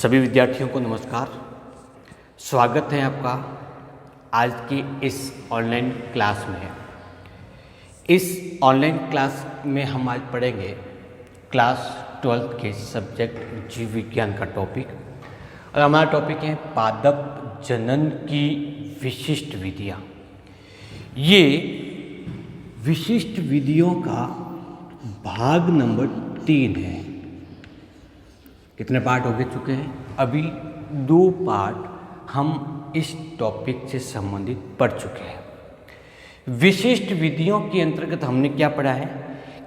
सभी विद्यार्थियों को नमस्कार। स्वागत है आपका आज की इस ऑनलाइन क्लास में। इस ऑनलाइन क्लास में हम आज पढ़ेंगे क्लास 12 के सब्जेक्ट जीव विज्ञान का टॉपिक, और हमारा टॉपिक है पादप जनन की विशिष्ट विधियाँ। ये विशिष्ट विधियों का भाग नंबर 3 है। कितने पार्ट हो गए चुके हैं? अभी 2 पार्ट हम इस टॉपिक से संबंधित पढ़ चुके हैं। विशिष्ट विधियों के अंतर्गत हमने क्या पढ़ा है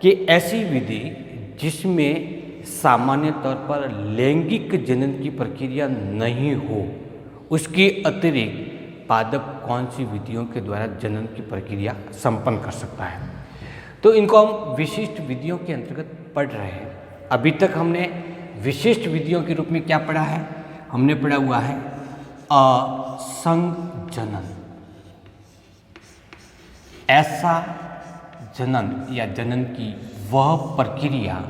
कि ऐसी विधि जिसमें सामान्य तौर पर लैंगिक जनन की प्रक्रिया नहीं हो, उसके अतिरिक्त पादप कौन सी विधियों के द्वारा जनन की प्रक्रिया संपन्न कर सकता है। तो इनको हम विशिष्ट विधियों के अंतर्गत पढ़ रहे हैं। अभी तक हमने विशिष्ट विधियों के रूप में क्या पढ़ा है? हमने पढ़ा हुआ है असंग जनन। ऐसा जनन या जनन की वह प्रक्रिया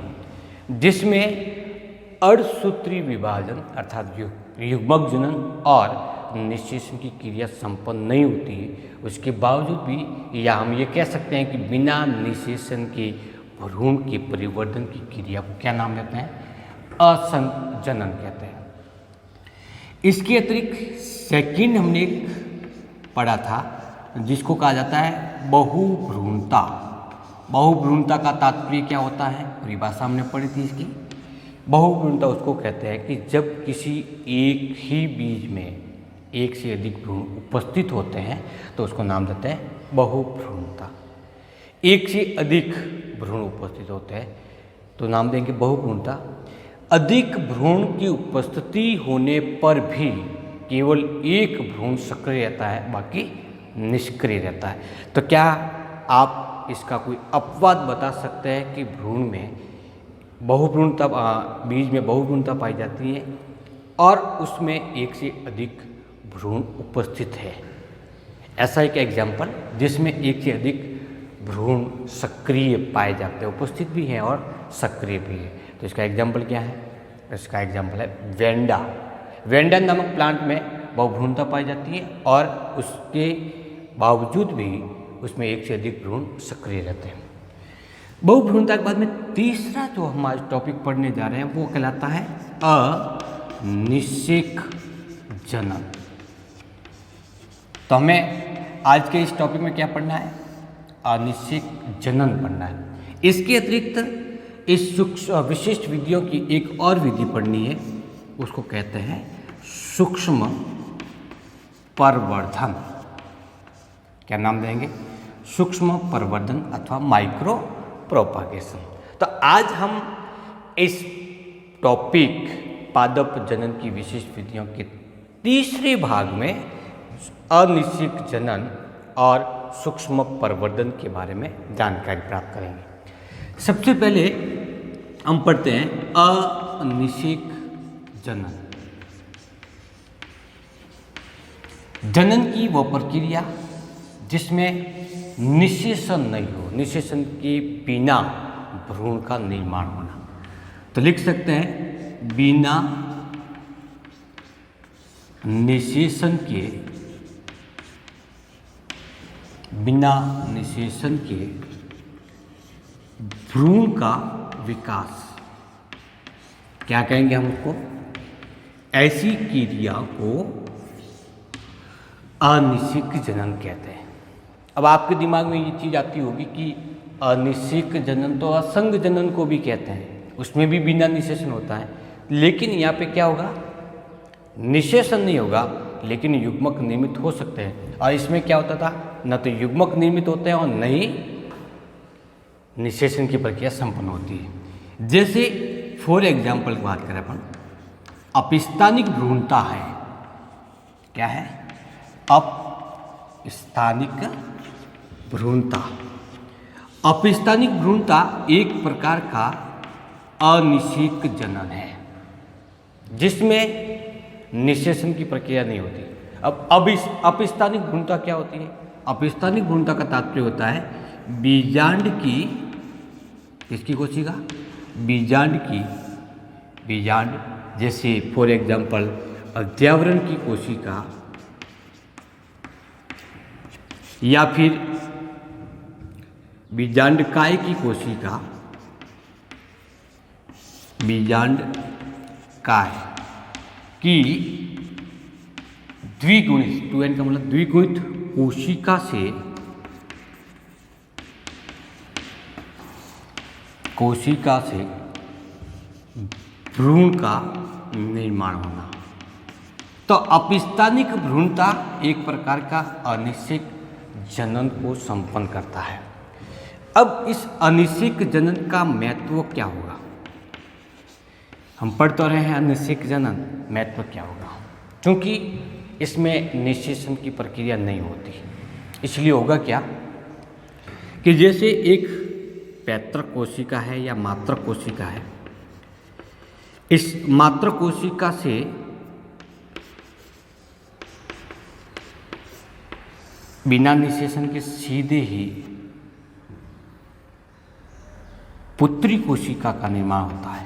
जिसमें अर्धसूत्री विभाजन अर्थात युग्मक जनन और निषेचन की क्रिया संपन्न नहीं होती है, उसके बावजूद भी, या हम ये कह सकते हैं कि बिना निषेचन के भ्रूण के परिवर्तन की क्रिया को क्या नाम देते हैं? असंग जनन कहते हैं। इसके अतिरिक्त सेकंड हमने एक पढ़ा था जिसको कहा जाता है बहुभ्रूणता। बहुभ्रूणता का तात्पर्य क्या होता है? परिभाषा हमने पढ़ी थी इसकी। बहुभ्रूणता उसको कहते हैं कि जब किसी एक ही बीज में एक से अधिक भ्रूण उपस्थित होते हैं तो उसको नाम देते हैं बहुभ्रूणता। एक से अधिक भ्रूण उपस्थित होते हैं तो नाम देंगे बहुभ्रूणता। अधिक भ्रूण की उपस्थिति होने पर भी केवल एक भ्रूण सक्रिय रहता है, बाकी निष्क्रिय रहता है। तो क्या आप इसका कोई अपवाद बता सकते हैं कि भ्रूण में बहुभ्रूणता, बीज में बहुभ्रूणता पाई जाती है और उसमें एक से अधिक भ्रूण उपस्थित है? ऐसा एक एग्जाम्पल जिसमें एक से अधिक भ्रूण सक्रिय पाए जाते हैं, उपस्थित भी हैं और सक्रिय भी है। तो इसका एग्जाम्पल क्या है? इसका एग्जाम्पल है वेंडा। वेंडा नामक प्लांट में बहुभ्रूणता पाई जाती है और उसके बावजूद भी उसमें एक से अधिक भ्रूण सक्रिय रहते हैं। बहुभ्रूणता के बाद में तीसरा जो हम आज टॉपिक पढ़ने जा रहे हैं वो कहलाता है अनिषेक जनन। तो हमें आज के इस टॉपिक में क्या पढ़ना है? अनिषेक जनन पढ़ना है। इसके अतिरिक्त इस विशिष्ट विधियों की एक और विधि पढ़नी है, उसको कहते हैं सूक्ष्म प्रवर्धन। क्या नाम देंगे? सूक्ष्म प्रवर्धन अथवा माइक्रो प्रोपागेशन। तो आज हम इस टॉपिक पादप जनन की विशिष्ट विधियों के तीसरे भाग में अनिषेक जनन और सूक्ष्म प्रवर्धन के बारे में जानकारी प्राप्त करेंगे। सबसे पहले हम पढ़ते हैं अनिषेक जनन। जनन की वह प्रक्रिया जिसमें निषेचन नहीं हो, निषेचन के बिना भ्रूण का निर्माण होना। तो लिख सकते हैं बिना निषेचन के भ्रूण का विकास। क्या कहेंगे हम उसको? ऐसी क्रिया को अनिषेक जनन कहते हैं। अब आपके दिमाग में ये चीज़ आती होगी कि अनिषेक जनन तो असंग जनन को भी कहते हैं, उसमें भी बिना निषेचन होता है। लेकिन यहाँ पे क्या होगा? निषेचन नहीं होगा, लेकिन युग्मक निर्मित हो सकते हैं। और इसमें क्या होता था? न तो युग्मक निर्मित होते हैं और न ही निषेचन की प्रक्रिया संपन्न होती है। जैसे फॉर एग्जाम्पल की बात करें अपन, अपस्थानिक भ्रूणता है। क्या है? अपस्थानिक भ्रूणता। अपस्थानिक भ्रूणता एक प्रकार का अनिषेक जनन है जिसमें निषेचन की प्रक्रिया नहीं होती। अब अपस्थानिक भ्रूणता क्या होती है? अपस्थानिक भ्रूणता का तात्पर्य होता है बीजांड की, किसकी कोशिका? बीजांड जैसे फॉर एग्जाम्पल अध्यावरण की कोशिका या फिर बीजांडकाय की कोशिका, बीजांडकाय की द्विगुणित, 2n का मतलब द्विगुणित कोशिका से भ्रूण का निर्माण होना। तो अपस्थानिक भ्रूणता एक प्रकार का अनिश्चित जनन को संपन्न करता है। अब इस अनिश्चित जनन का महत्व क्या होगा? हम पढ़ तो रहे हैं अनिश्चित जनन, महत्व क्या होगा? क्योंकि इसमें निषेचन की प्रक्रिया नहीं होती, इसलिए होगा क्या कि जैसे एक पैतृक कोशिका है या मातृ कोशिका है, इस मातृ कोशिका से बिना निषेचन के सीधे ही पुत्री कोशिका का निर्माण होता है।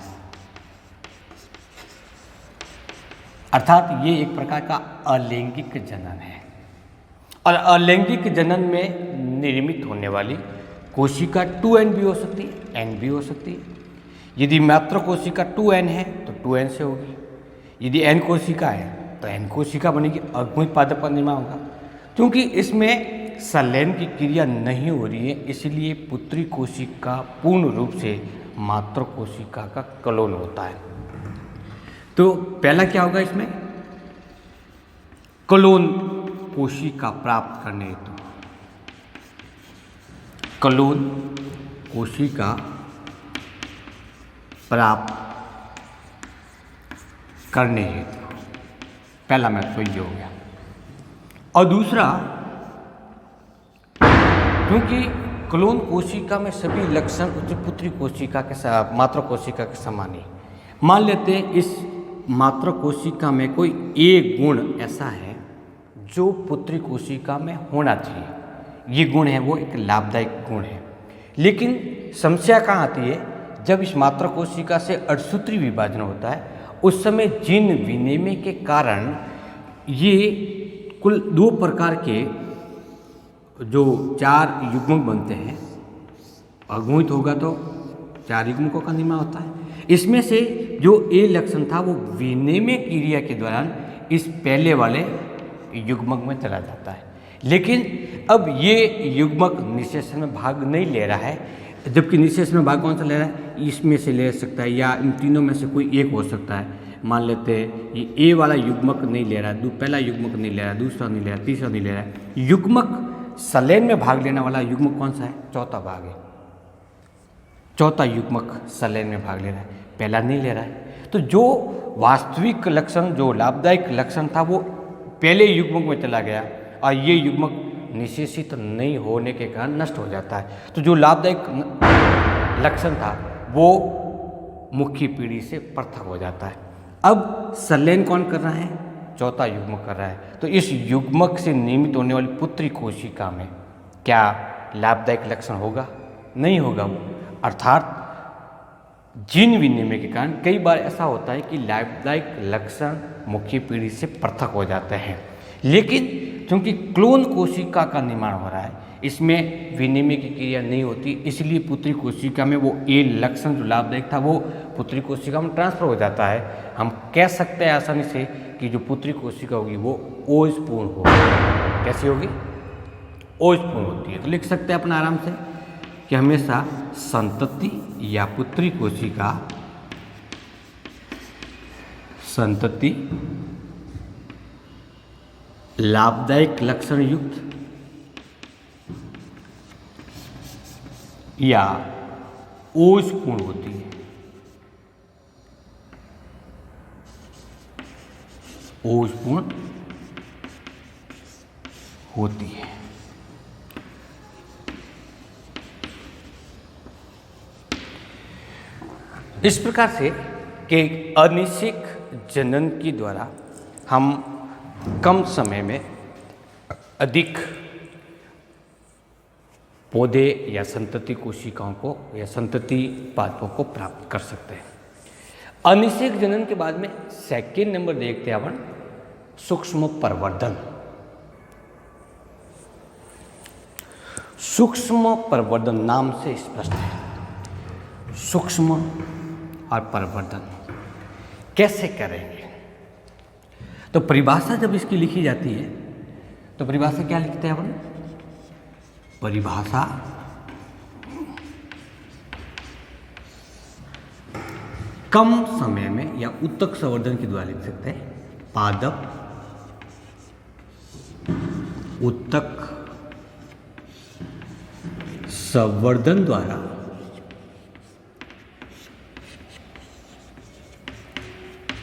अर्थात ये एक प्रकार का अलैंगिक जनन है, और अलैंगिक जनन में निर्मित होने वाली कोशिका 2n भी हो सकती है, n भी हो सकती है। यदि मात्र कोशिका 2n है तो 2n से होगी, यदि n कोशिका है तो n कोशिका बनेगी, अग्मुत पादप का निर्माण होगा। क्योंकि इसमें संलयन की क्रिया नहीं हो रही है, इसलिए पुत्री कोशिका पूर्ण रूप से मातृ कोशिका का क्लोन होता है। तो पहला क्या होगा इसमें? क्लोन कोशिका प्राप्त करने हेतु, क्लोन कोशिका प्राप्त करने हेतु पहला महत्व ये हो गया। और दूसरा, क्योंकि क्लोन कोशिका में सभी लक्षण उच्च पुत्री कोशिका के मातृ कोशिका के समान ही, मान लेते हैं इस मातृ कोशिका में कोई एक गुण ऐसा है जो पुत्री कोशिका में होना चाहिए, ये गुण है वो एक लाभदायक गुण है। लेकिन समस्या कहाँ आती है? जब इस मातृ कोशिका से अर्धसूत्री विभाजन होता है, उस समय जीन विनिमय के कारण ये कुल 2 प्रकार के जो 4 युग्मक बनते हैं, अगुणित होगा तो 4 युग्मकों का निर्माण होता है। इसमें से जो ए लक्षण था वो विनिमय क्रिया के दौरान इस पहले वाले युग्मक में चला जाता है, लेकिन अब ये युग्मक निषेचन में भाग नहीं ले रहा है, जबकि निषेचन में भाग कौन सा ले रहा है? इसमें से ले सकता है या इन तीनों में से कोई एक हो सकता है। मान लेते हैं ये ए वाला युग्मक नहीं ले रहा है, पहला युग्मक नहीं ले रहा है, दूसरा नहीं ले रहा है, तीसरा नहीं ले रहा है। युग्मक संलयन में भाग लेने वाला युग्मक कौन सा है? चौथा भाग है, चौथा युग्मक संलयन में भाग ले रहा है, पहला नहीं ले रहा है। तो जो वास्तविक लक्षण, जो लाभदायक लक्षण था वो पहले युग्मक में चला गया, और ये युग्मक निषेचित नहीं होने के कारण नष्ट हो जाता है। तो जो लाभदायक लक्षण था वो मुख्य पीढ़ी से पृथक हो जाता है। अब संलयन कौन कर रहा है? चौथा युग्मक कर रहा है। तो इस युग्मक से निर्मित होने वाली पुत्री कोशिका में क्या लाभदायक लक्षण होगा? नहीं होगा। अर्थात जीन विनिमय के कारण कई बार ऐसा होता है कि लाभदायक लक्षण मुख्य पीढ़ी से पृथक हो जाते हैं, लेकिन क्योंकि क्लोन कोशिका का निर्माण हो रहा है, इसमें विनिमय की क्रिया नहीं होती, इसलिए पुत्री कोशिका में वो ए लक्षण जो लाभदायक था वो पुत्री कोशिका में ट्रांसफर हो जाता है। हम कह सकते हैं आसानी से कि जो पुत्री कोशिका होगी वो ओजपूर्ण होगी। कैसी होगी? ओजपूर्ण होती है। तो लिख सकते हैं अपना आराम से कि हमेशा संतति या पुत्री कोशिका संतति लाभदायक लक्षण युक्त या ओजपूर्ण होती है। ओजपूर्ण होती है। इस प्रकार से कि अनिश्चित जनन के द्वारा हम कम समय में अधिक पौधे या संतति कोशिकाओं को या संतति पादपों को प्राप्त कर सकते हैं। अनिषेक जनन के बाद में सेकेंड नंबर देखते हैं अपन सूक्ष्म प्रवर्धन। सूक्ष्म प्रवर्धन नाम से स्पष्ट है, सूक्ष्म और प्रवर्धन कैसे करेंगे। तो परिभाषा जब इसकी लिखी जाती है तो परिभाषा क्या लिखते हैं अपन, परिभाषा कम समय में या उत्तक संवर्धन के द्वारा लिख सकते हैं, पादप उत्तक संवर्धन द्वारा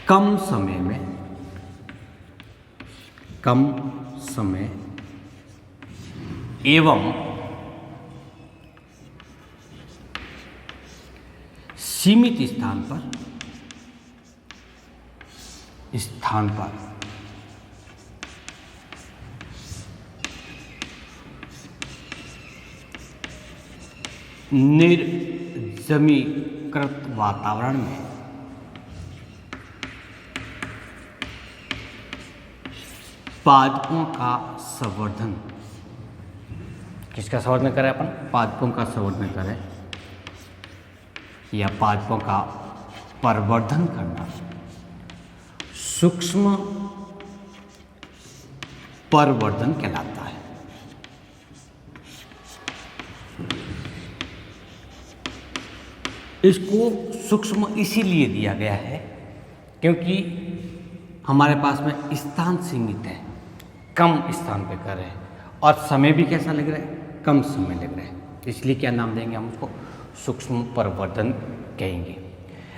कम समय एवं सीमित स्थान पर निर्जमीकृत वातावरण में पादपों का संवर्धन, किसका संवर्धन करें अपन, पादपों का संवर्धन करें या पादपों का प्रवर्धन करना सूक्ष्म प्रवर्धन कहलाता है। इसको सूक्ष्म इसीलिए दिया गया है क्योंकि हमारे पास में स्थान सीमित है, कम स्थान पे कर रहे हैं और समय भी कैसा लग रहा है, कम समय लग रहा है, इसलिए क्या नाम देंगे हम उसको, सूक्ष्म प्रवर्धन कहेंगे।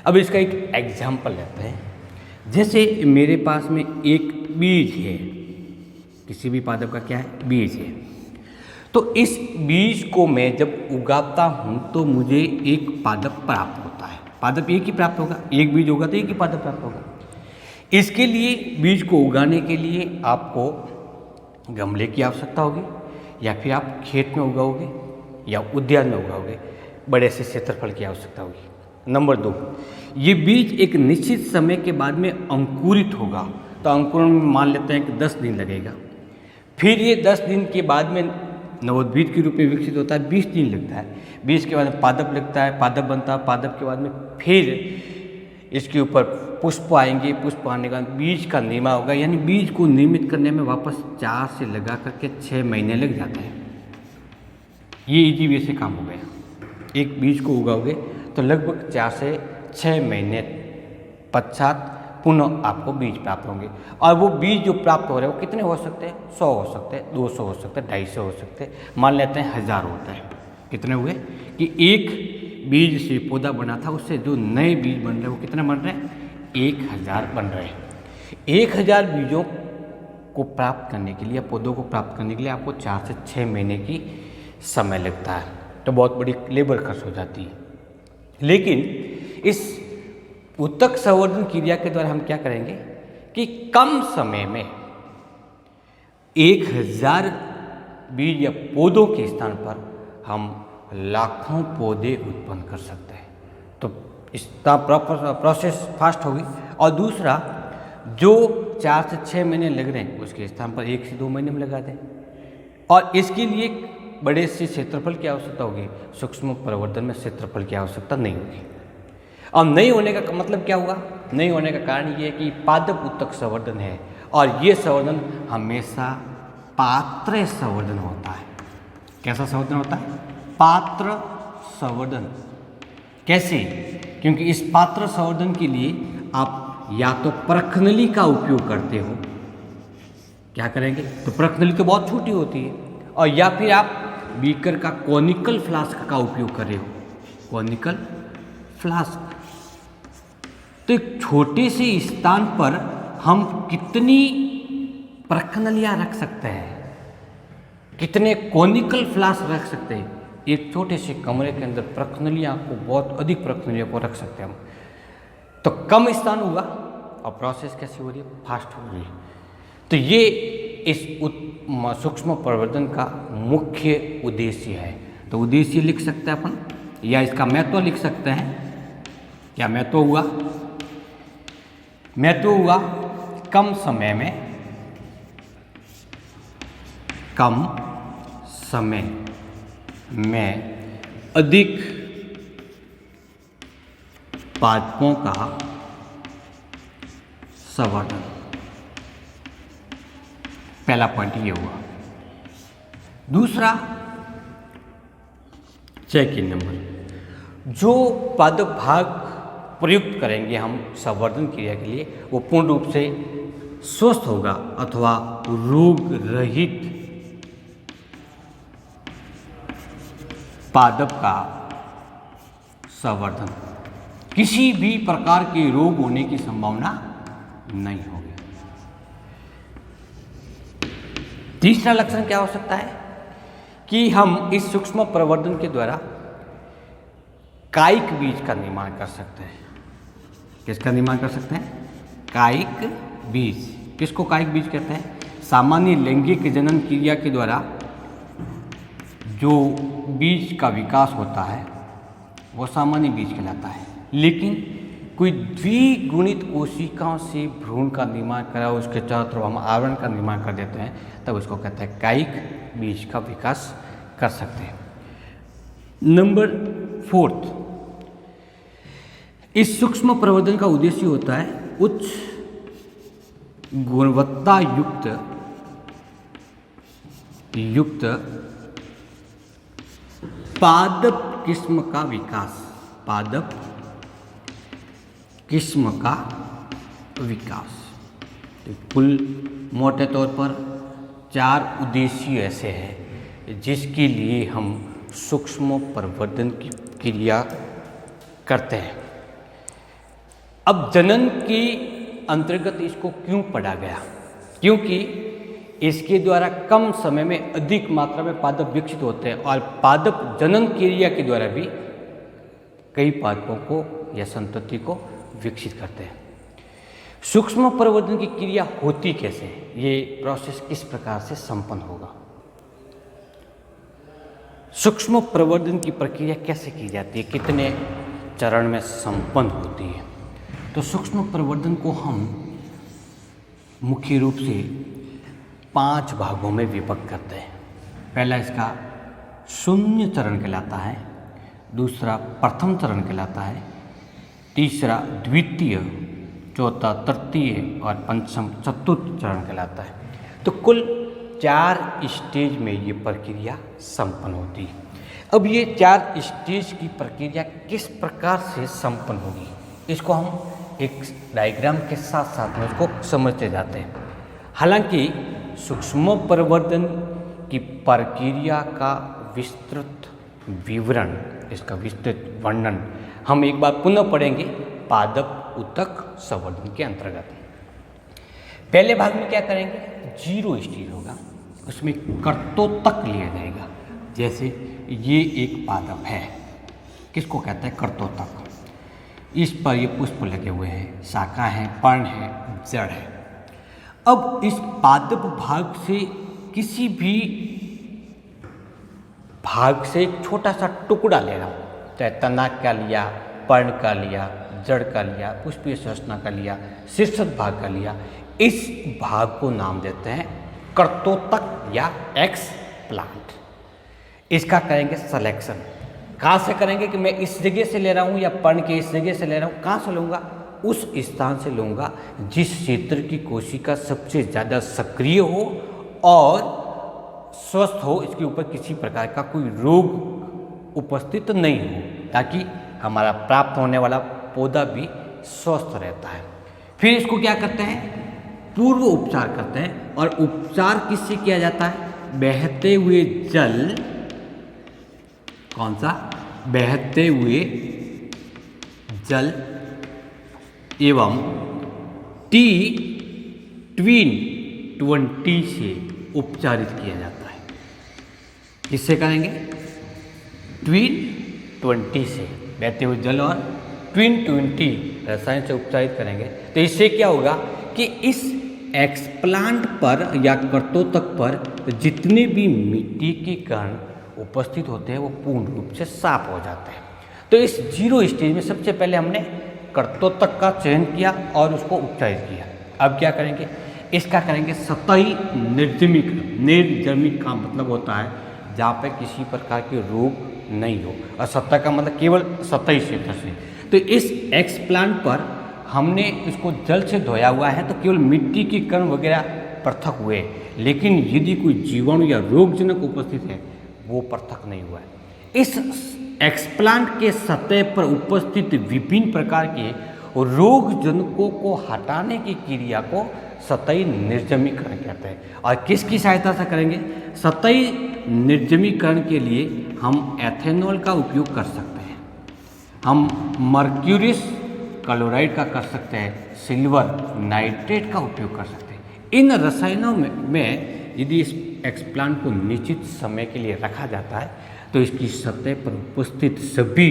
अब इसका एक एग्जाम्पल लेते हैं। जैसे मेरे पास में एक बीज है, किसी भी पादप का क्या है, बीज है, तो इस बीज को मैं जब उगाता हूँ तो मुझे एक पादप प्राप्त होता है। पादप एक ही प्राप्त होगा, एक बीज होगा तो एक ही पादप प्राप्त होगा। इसके लिए बीज को उगाने के लिए आपको गमले की आवश्यकता होगी या फिर आप खेत में उगाओगे या उद्यान में उगाओगे, बड़े से क्षेत्रफल की आवश्यकता होगी। नंबर 2, ये बीज एक निश्चित समय के बाद में अंकुरित होगा, तो अंकुरण में मान लेते हैं कि 10 दिन लगेगा। फिर ये 10 दिन के बाद में नवोद्भिद के रूप में विकसित होता है, 20 दिन लगता है। 20 के बाद में पादप लगता है, पादप बनता है, पादप के बाद में फिर इसके ऊपर पुष्प आएंगे, पुष्प आने के बाद बीज का निर्माण होगा, यानी बीज को निर्मित करने में वापस 4 से लगा करके 6 महीने लग जाते हैं। ये इजी वे से काम हो गया। एक बीज को उगाओगे तो लगभग 4 से 6 महीने पश्चात पुनः आपको बीज प्राप्त होंगे। और वो बीज जो प्राप्त हो रहे हैं वो कितने हो सकते हैं, 100 हो सकते हैं, 200 हो सकते हैं, 250 हो सकते हैं, मान लेते हैं 1000 होता है। कितने हुए कि एक बीज से पौधा बना था, उससे जो नए बीज बन रहे हैं वो कितने बन रहे हैं, 1000 बन रहे हैं। 1000 बीजों को प्राप्त करने के लिए, पौधों को प्राप्त करने के लिए आपको 4 से 6 महीने की समय लगता है, तो बहुत बड़ी लेबर खर्च हो जाती है। लेकिन इस उत्तक संवर्धन क्रिया के द्वारा हम क्या करेंगे कि कम समय में 1000 बीज या पौधों के स्थान पर हम लाखों पौधे उत्पन्न कर सकते हैं। तो इसका प्रोसेस फास्ट होगी। और दूसरा, जो 4 से 6 महीने लग रहे हैं उसके स्थान पर 1 से 2 महीने में लगा दें। और इसके लिए बड़े से क्षेत्रफल की आवश्यकता होगी, सूक्ष्म प्रवर्धन में क्षेत्रफल की आवश्यकता नहीं होगी। अब नहीं होने का मतलब क्या हुआ, नहीं होने का कारण ये है कि पादप उत्तक संवर्धन है और ये संवर्धन हमेशा पात्र संवर्धन होता है। कैसा संवर्धन होता है, पात्र संवर्धन। कैसे, क्योंकि इस पात्र संवर्धन के लिए आप या तो प्रखनली का उपयोग करते हो, क्या करेंगे, तो प्रखनली तो बहुत छोटी होती है, और या फिर आप बीकर का कॉनिकल फ्लास्क का उपयोग कर रहे हो, कॉनिकल फ्लास्क। तो एक छोटे से स्थान पर हम कितनी प्रखनलियाँ रख सकते हैं, कितने कॉनिकल फ्लास्क रख सकते हैं। एक छोटे से कमरे के अंदर प्रखनलियाँ को, बहुत अधिक प्रखनलियों को रख सकते हैं हम। तो कम स्थान होगा और प्रोसेस कैसी हो रही है, फास्ट हो रही है। तो ये इस सूक्ष्म प्रवर्धन का मुख्य उद्देश्य है। तो उद्देश्य लिख सकते हैं अपन, या इसका महत्व लिख सकते हैं। क्या महत्व हुआ, महत्व हुआ कम समय में अधिक पादपों का संवर्धन। पहला पॉइंट ये हुआ। दूसरा, सेकंड नंबर, जो पादप भाग प्रयुक्त करेंगे हम संवर्धन क्रिया के लिए वो पूर्ण रूप से स्वस्थ होगा अथवा रोग रहित पादप का संवर्धन। किसी भी प्रकार के रोग होने की संभावना नहीं होगी। तीसरा लक्षण क्या हो सकता है कि हम इस सूक्ष्म प्रवर्धन के द्वारा कायिक बीज का निर्माण कर सकते हैं। किसका निर्माण कर सकते हैं? कायिक बीज। किसको कायिक बीज कहते हैं? सामान्य लैंगिक जनन क्रिया के द्वारा जो बीज का विकास होता है वो सामान्य बीज कहलाता है, लेकिन कोई द्विगुणित कोशिकाओं से भ्रूण का निर्माण करा, उसके चारों तरफ हम आवरण का निर्माण कर देते हैं, तब उसको कहते हैं कायिक बीज का विकास कर सकते हैं। नंबर 4, इस सूक्ष्म प्रवर्धन का उद्देश्य होता है उच्च गुणवत्ता युक्त पादप किस्म का विकास। पादप किस्म का विकास। तो कुल मोटे तौर पर 4 उद्देश्य ऐसे हैं जिसके लिए हम सूक्ष्म प्रवर्धन की क्रिया करते हैं। अब जनन के अंतर्गत इसको क्यों पढ़ा गया? क्योंकि इसके द्वारा कम समय में अधिक मात्रा में पादप विकसित होते हैं और पादप जनन क्रिया के द्वारा भी कई पादपों को या संतति को विकसित करते हैं। सूक्ष्म प्रवर्धन की क्रिया होती कैसे है? ये प्रोसेस किस प्रकार से संपन्न होगा? सूक्ष्म प्रवर्धन की प्रक्रिया कैसे की जाती है? कितने चरण में संपन्न होती है? तो सूक्ष्म प्रवर्धन को हम मुख्य रूप से 5 भागों में विभक्त करते हैं। पहला इसका शून्य चरण कहलाता है, दूसरा प्रथम चरण कहलाता है, तीसरा द्वितीय, चौथा तृतीय और पंचम चतुर्थ चरण कहलाता है। तो कुल 4 स्टेज में ये प्रक्रिया संपन्न होती है। अब ये 4 स्टेज की प्रक्रिया किस प्रकार से संपन्न होगी, इसको हम एक डायग्राम के साथ साथ में उसको समझते जाते हैं। हालांकि सूक्ष्म प्रवर्धन की प्रक्रिया का विस्तृत विवरण, इसका विस्तृत वर्णन हम एक बार पुनः पढ़ेंगे पादप ऊतक संवर्धन के अंतर्गत। पहले भाग में क्या करेंगे? 0 स्टेज होगा, उसमें कर्तोतक लिया जाएगा। जैसे ये एक पादप है, किसको कहते हैं? कर्तोतक। इस पर ये पुष्प लगे हुए हैं, शाखा है, पर्ण है, जड़ है। अब इस पादप भाग से किसी भी भाग से एक छोटा सा टुकड़ा ले रहा हूँ, चाहे तना का लिया, पर्ण का लिया, जड़ का लिया, पुष्पीय संरचना का लिया, शीर्षक भाग का लिया, इस भाग को नाम देते हैं कर्तोतक या एक्सप्लांट। इसका करेंगे सिलेक्शन। कहाँ से करेंगे कि मैं इस जगह से ले रहा हूँ या पर्ण के इस जगह से ले रहा हूँ? कहाँ से लूँगा? उस स्थान से लूँगा जिस क्षेत्र की कोशिका सबसे ज़्यादा सक्रिय हो और स्वस्थ हो, इसके ऊपर किसी प्रकार का कोई रोग उपस्थित नहीं हो, ताकि हमारा प्राप्त होने वाला पौधा भी स्वस्थ रहता है। फिर इसको क्या करते हैं? पूर्व उपचार करते हैं। और उपचार किससे किया जाता है? बहते हुए जल, कौन सा? बहते हुए जल एवं T20 से उपचारित किया जाता है। किससे करेंगे? T20 से, बहते हुए जल और T20 रसायन से उपचारित करेंगे। तो इससे क्या होगा कि इस एक्सप्लांट पर या कर्तोतक पर जितने भी मिट्टी के कण उपस्थित होते हैं वो पूर्ण रूप से साफ हो जाते हैं। तो इस 0 स्टेज में सबसे पहले हमने कर्तोतक का चयन किया और उसको उपचारित किया। अब क्या करेंगे, इसका करेंगे सतही निर्जमीकरण। निर्जमीकरण का मतलब होता है जहाँ पे किसी प्रकार के रोग नहीं हो, और सतह का मतलब केवल सतही क्षेत्र से। तो इस एक्सप्लांट पर हमने इसको जल से धोया हुआ है तो केवल मिट्टी के कण वगैरह पृथक हुए, लेकिन यदि कोई जीवाणु या रोगजनक उपस्थित है वो पृथक नहीं हुआ है। इस एक्सप्लांट के सतह पर उपस्थित विभिन्न प्रकार के रोगजनकों को हटाने की क्रिया को सतही निर्जमीकरण कहते हैं। और किसकी सहायता से करेंगे? सतही निर्जमीकरण के लिए हम एथेनॉल का उपयोग कर सकते हैं, हम मर्क्यूरियस क्लोराइड का कर सकते हैं, सिल्वर नाइट्रेट का उपयोग कर सकते हैं। इन रसायनों में यदि इस एक्सप्लांट को निश्चित समय के लिए रखा जाता है तो इसकी सतह पर उपस्थित सभी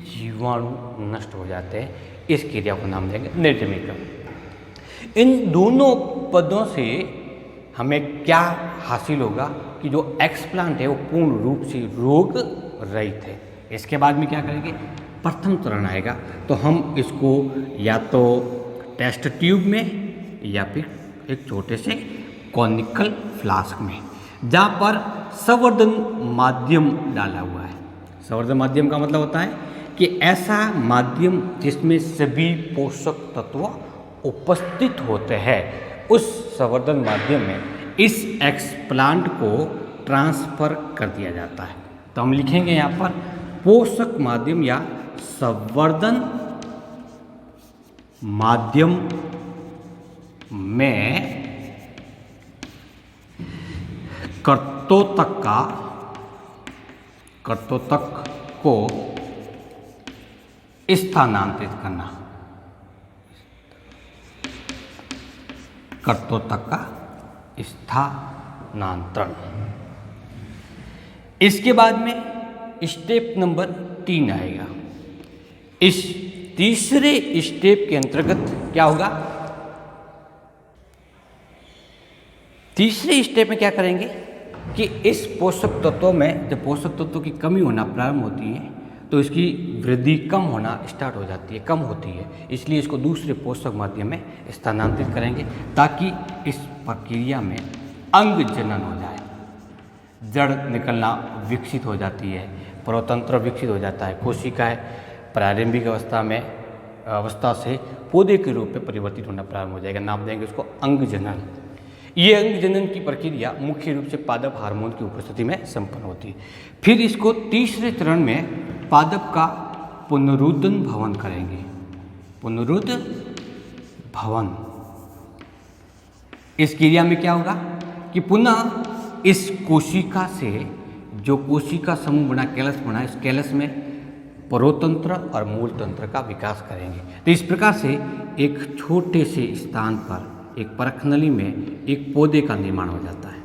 जीवाणु नष्ट हो जाते हैं। इस क्रिया को नाम देंगे निर्जमीकरण। इन दोनों पदों से हमें क्या हासिल होगा कि जो एक्सप्लांट है वो पूर्ण रूप से रोग रहित है। इसके बाद में क्या करेंगे, प्रथम चरण आएगा तो हम इसको या तो टेस्ट ट्यूब में या फिर एक छोटे से कॉनिकल फ्लास्क में, जहाँ पर संवर्धन माध्यम डाला हुआ है। संवर्धन माध्यम का मतलब होता है कि ऐसा माध्यम जिसमें सभी पोषक तत्व उपस्थित होते हैं, उस संवर्धन माध्यम में इस एक्सप्लांट को ट्रांसफर कर दिया जाता है। तो हम लिखेंगे यहाँ पर पोषक माध्यम या संवर्धन माध्यम में कर्तोतक को स्थानांतरित करना, कर्तोतक का स्थानांतरण। इसके बाद में स्टेप नंबर 3 आएगा। इस तीसरे स्टेप के अंतर्गत क्या होगा, तीसरे स्टेप में क्या करेंगे कि इस पोषक तत्वों में जब पोषक तत्वों की कमी होना प्रारंभ होती है तो इसकी वृद्धि कम होना स्टार्ट हो जाती है, कम होती है। इसलिए इसको दूसरे पोषक माध्यम में स्थानांतरित करेंगे ताकि इस प्रक्रिया में अंग जनन हो जाए, जड़ निकलना विकसित हो जाती है, प्रतंत्र विकसित हो जाता है, कोशिकाएं प्रारंभिक अवस्था से पौधे के रूप में परिवर्तित होना प्रारंभ हो जाएगा। नाम देंगे उसको अंग जनन। ये अंग जनन की प्रक्रिया मुख्य रूप से पादप हार्मोन की उपस्थिति में संपन्न होती है। फिर इसको तीसरे चरण में पादप का पुनरुत्थान भवन करेंगे। पुनरुत्थान भवन, इस क्रिया में क्या होगा कि पुनः इस कोशिका से जो कोशिका समूह बना, कैलस बना, इस कैलस में परोतंत्र और मूल तंत्र का विकास करेंगे। तो इस प्रकार से एक छोटे से स्थान पर एक परखनली में एक पौधे का निर्माण हो जाता है।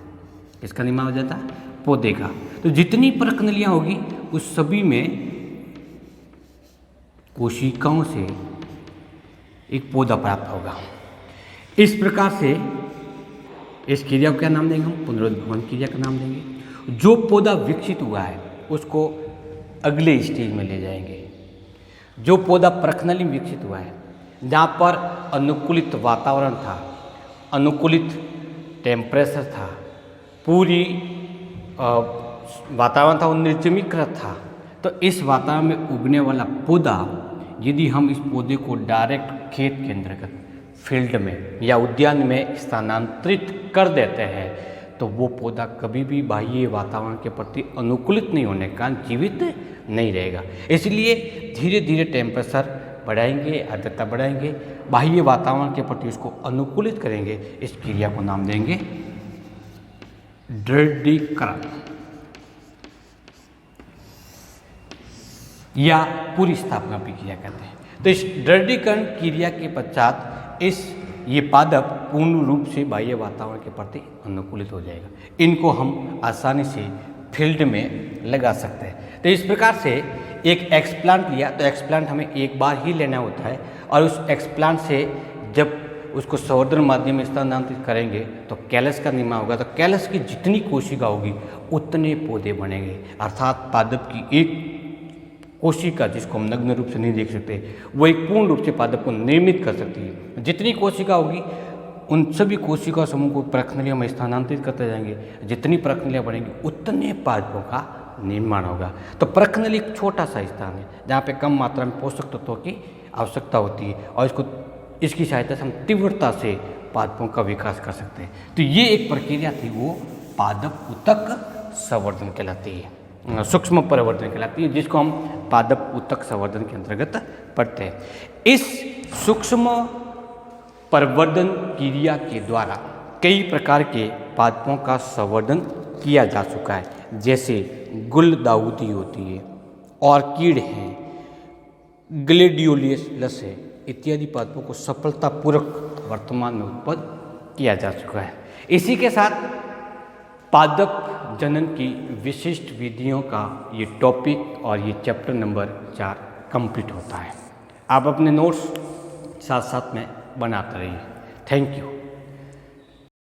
किसका निर्माण हो जाता है? पौधे का। तो जितनी परखनलियाँ होगी उस सभी में कोशिकाओं से एक पौधा प्राप्त होगा। इस प्रकार से इस क्रिया को क्या नाम देंगे हम? पुनरुत्भवन क्रिया का नाम देंगे। जो पौधा विकसित हुआ है उसको अगले स्टेज में ले जाएंगे। जो पौधा परखनली में विकसित हुआ है, जहाँ पर अनुकूलित वातावरण था, अनुकूलित टेम्परेचर था, पूरी वातावरण था वो निर्जमीकृत था, तो इस वातावरण में उगने वाला पौधा यदि हम इस पौधे को डायरेक्ट खेत के अंतर्गत फील्ड में या उद्यान में स्थानांतरित कर देते हैं तो वो पौधा कभी भी बाह्य वातावरण के प्रति अनुकूलित नहीं होने के कारण जीवित नहीं रहेगा। इसलिए धीरे धीरे टेम्परेचर बढ़ाएंगे, आर्द्रता बढ़ाएंगे, बाह्य वातावरण के प्रति उसको अनुकूलित करेंगे। इस क्रिया को नाम देंगे दृढ़ीकरण या पूरी स्थापना प्रक्रिया कहते हैं। तो इस दृढ़ीकरण क्रिया के पश्चात ये पादप पूर्ण रूप से बाह्य वातावरण के प्रति अनुकूलित हो जाएगा। इनको हम आसानी से फील्ड में लगा सकते हैं। तो इस प्रकार से एक एक्सप्लांट लिया तो एक्सप्लांट हमें एक बार ही लेना होता है और उस एक्सप्लांट से जब उसको संवर्धन माध्यम में स्थानांतरित करेंगे तो कैलस का निर्माण होगा। तो कैलस की जितनी कोशिका होगी उतने पौधे बनेंगे, अर्थात पादप की एक कोशिका, जिसको हम नग्न रूप से नहीं देख सकते, वो एक पूर्ण रूप से पादप को निर्मित कर सकती है। जितनी कोशिका होगी उन सभी कोशिका समूह को प्रखनलिया में स्थानांतरित करते जाएंगे। जितनी प्रखनलियाँ बढ़ेंगी उतने पादपों का निर्माण होगा। तो प्रखनली एक छोटा सा स्थान है जहाँ पे कम मात्रा में पोषक तत्वों की आवश्यकता होती है और इसकी सहायता से हम तीव्रता से पादपों का विकास कर सकते हैं। तो ये एक प्रक्रिया थी, वो पादप ऊतक संवर्धन कहलाती है, सूक्ष्म परिवर्धन कहलाती है, जिसको हम पादप ऊतक संवर्धन के अंतर्गत पढ़ते हैं। इस सूक्ष्म परिवर्धन क्रिया के द्वारा कई प्रकार के पादपों का संवर्धन किया जा चुका है, जैसे गुलदाउदी होती है, ऑर्किड है, ग्लेडियोलस है, इत्यादि पादपों को सफलतापूर्वक वर्तमान में उत्पन्न किया जा चुका है। इसी के साथ पादप जनन की विशिष्ट विधियों का ये टॉपिक और ये चैप्टर नंबर 4 कंप्लीट होता है। आप अपने नोट्स साथ साथ में बनाते रहिए। Thank you.